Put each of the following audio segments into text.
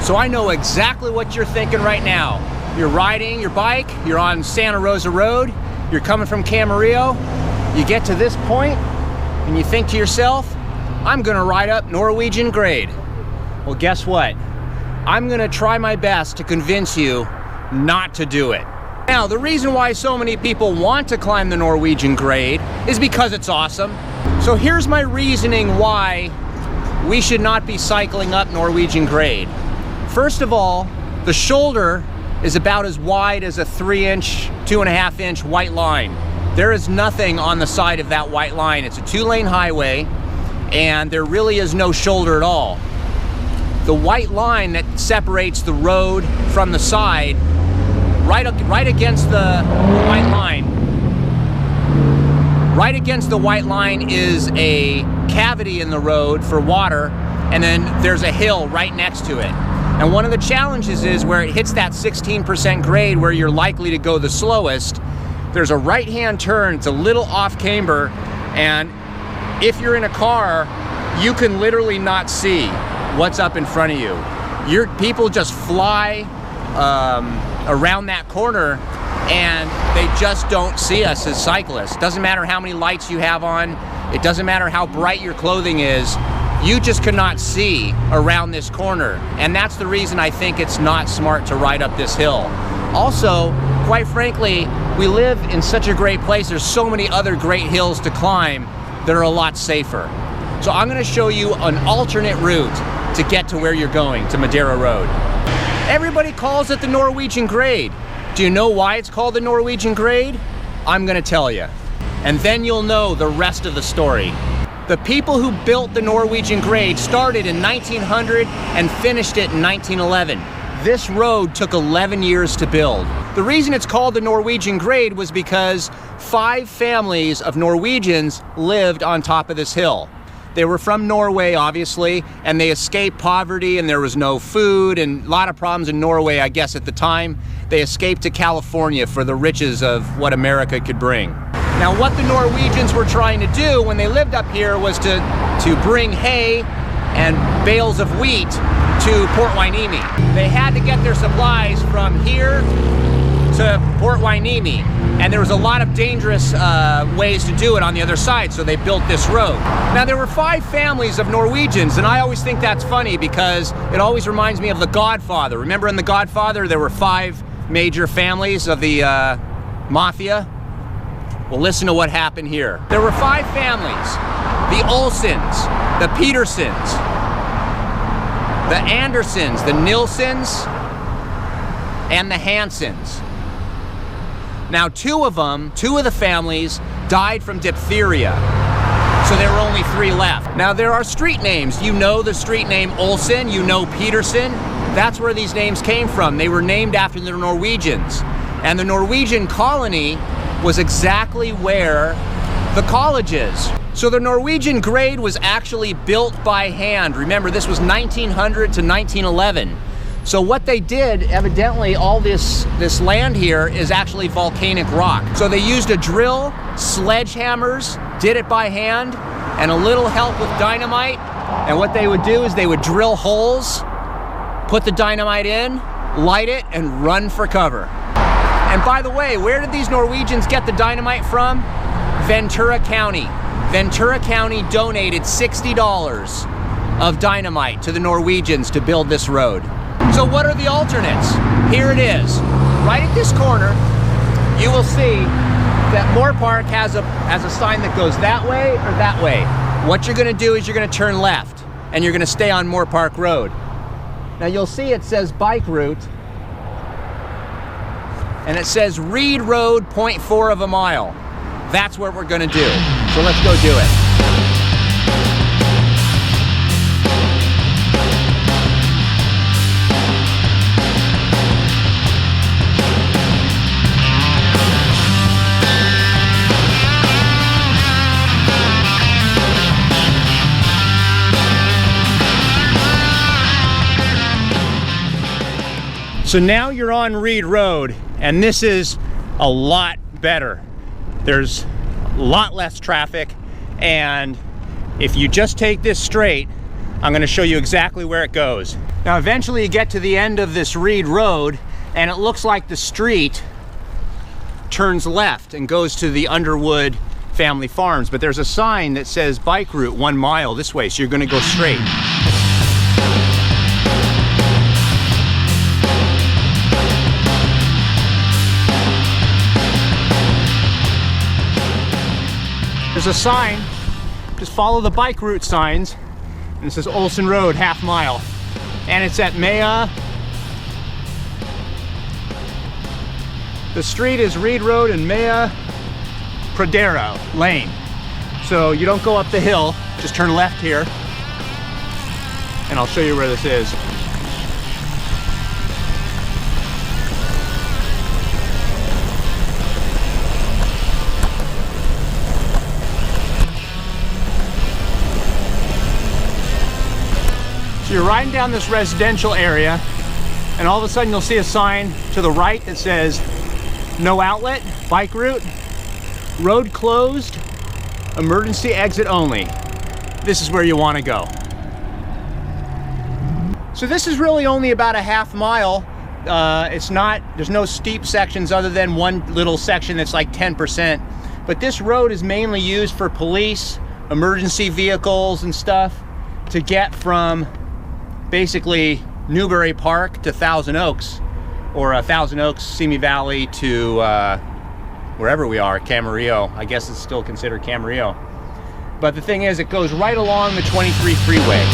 So I know exactly what you're thinking right now. You're riding your bike, you're on Santa Rosa Road, you're coming from Camarillo, you get to this point, and you think to yourself, I'm gonna ride up Norwegian grade. Well, guess what? I'm gonna try my best to convince you not to do it. Now, the reason why so many people want to climb the Norwegian grade is because it's awesome. So here's my reasoning why we should not be cycling up Norwegian grade. First of all, the shoulder is about as wide as a 3-inch, 2.5-inch white line. There is nothing on the side of that white line. It's a 2-lane highway, and there really is no shoulder at all. The white line that separates the road from the side, right against the white line, right against the white line is a cavity in the road for water, and then there's a hill right next to it. And one of the challenges is where it hits that 16% grade where you're likely to go the slowest, there's a right-hand turn, it's a little off camber, and if you're in a car, you can literally not see what's up in front of you. People just fly around that corner and they just don't see us as cyclists. Doesn't matter how many lights you have on, it doesn't matter how bright your clothing is, you just cannot see around this corner. And that's the reason I think it's not smart to ride up this hill. Also, quite frankly, we live in such a great place, there's so many other great hills to climb that are a lot safer. So I'm gonna show you an alternate route to get to where you're going, to Madeira Road. Everybody calls it the Norwegian grade. Do you know why it's called the Norwegian grade? I'm gonna tell you. And then you'll know the rest of the story. The people who built the Norwegian grade started in 1900 and finished it in 1911. This road took 11 years to build. The reason it's called the Norwegian grade was because 5 families of Norwegians lived on top of this hill. They were from Norway, obviously, and they escaped poverty, and there was no food and a lot of problems in Norway, I guess, at the time. They escaped to California for the riches of what America could bring. Now, what the Norwegians were trying to do when they lived up here was to bring hay and bales of wheat to Port Hueneme. They had to get their supplies from here to Port Hueneme, and there was a lot of dangerous ways to do it on the other side, so they built this road. Now, there were 5 families of Norwegians, and I always think that's funny because it always reminds me of The Godfather. Remember in The Godfather, there were 5 major families of the mafia? Well, listen to what happened here. There were 5 families: the Olsens, the Petersons, the Andersons, the Nilsons, and the Hansons. Now, two of the families died from diphtheria, so there were only 3 left. Now, there are street names. You know the street name Olsen, you know Peterson. That's where these names came from. They were named after the Norwegians. And the Norwegian colony was exactly where the college is. So the Norwegian grade was actually built by hand. Remember, this was 1900 to 1911. So what they did, evidently, all this land here is actually volcanic rock. So they used a drill, sledgehammers, did it by hand, and a little help with dynamite. And what they would do is they would drill holes, put the dynamite in, light it, and run for cover. And by the way, where did these Norwegians get the dynamite from? Ventura County. Ventura County donated $60 of dynamite to the Norwegians to build this road. So what are the alternates? Here it is. Right at this corner, you will see that Moore Park has a sign that goes that way or that way. What you're gonna do is you're gonna turn left and you're gonna stay on Moore Park Road. Now you'll see it says bike route, and it says Reed Road, 0.4 of a mile. That's what we're gonna do. So let's go do it. So now you're on Reed Road, and this is a lot better. There's a lot less traffic, and if you just take this straight, I'm gonna show you exactly where it goes. Now eventually you get to the end of this Reed Road and it looks like the street turns left and goes to the Underwood Family Farms, but there's a sign that says bike route 1 mile this way, so you're going to go straight. There's a sign, just follow the bike route signs, and it says Olson Road, ½ mile, and it's at Maya. The street is Reed Road and Maya Pradera Lane. So you don't go up the hill, just turn left here, and I'll show you where this is. So you're riding down this residential area, and all of a sudden you'll see a sign to the right that says no outlet, bike route, road closed, emergency exit only. This is where you want to go. So this is really only about a ½ mile. There's no steep sections other than one little section that's like 10%. But this road is mainly used for police, emergency vehicles and stuff to get from basically Newbury Park to Thousand Oaks, or Thousand Oaks, Simi Valley to wherever we are, Camarillo. I guess it's still considered Camarillo. But the thing is, it goes right along the 23 freeway.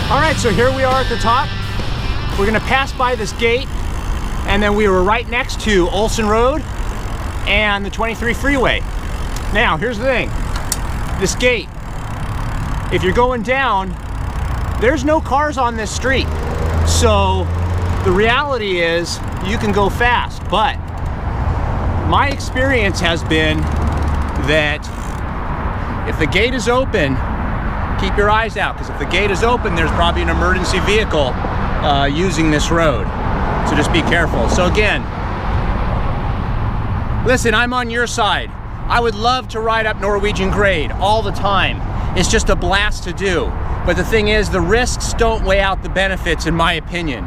All right, so here we are at the top. We're gonna pass by this gate, and then we were right next to Olson Road and the 23 freeway. Now, here's the thing. This gate, if you're going down, there's no cars on this street. So the reality is you can go fast, but my experience has been that if the gate is open, keep your eyes out, because if the gate is open, there's probably an emergency vehicle using this road. So just be careful. So again, listen, I'm on your side. I would love to ride up Norwegian grade all the time. It's just a blast to do. But the thing is, the risks don't weigh out the benefits, in my opinion.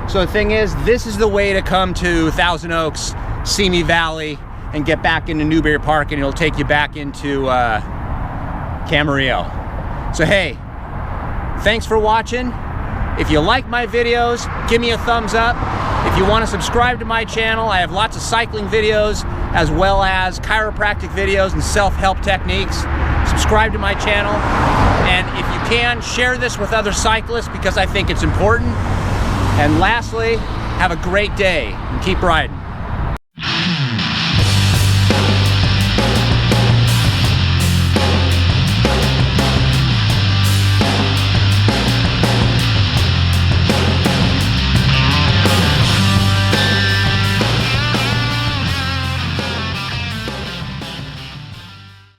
So the thing is, this is the way to come to Thousand Oaks, Simi Valley, and get back into Newbury Park, and it'll take you back into Camarillo. So hey, thanks for watching. If you like my videos, give me a thumbs up. If you want to subscribe to my channel, I have lots of cycling videos as well as chiropractic videos and self-help techniques. Subscribe to my channel, and if you can, share this with other cyclists because I think it's important. And lastly, have a great day and keep riding.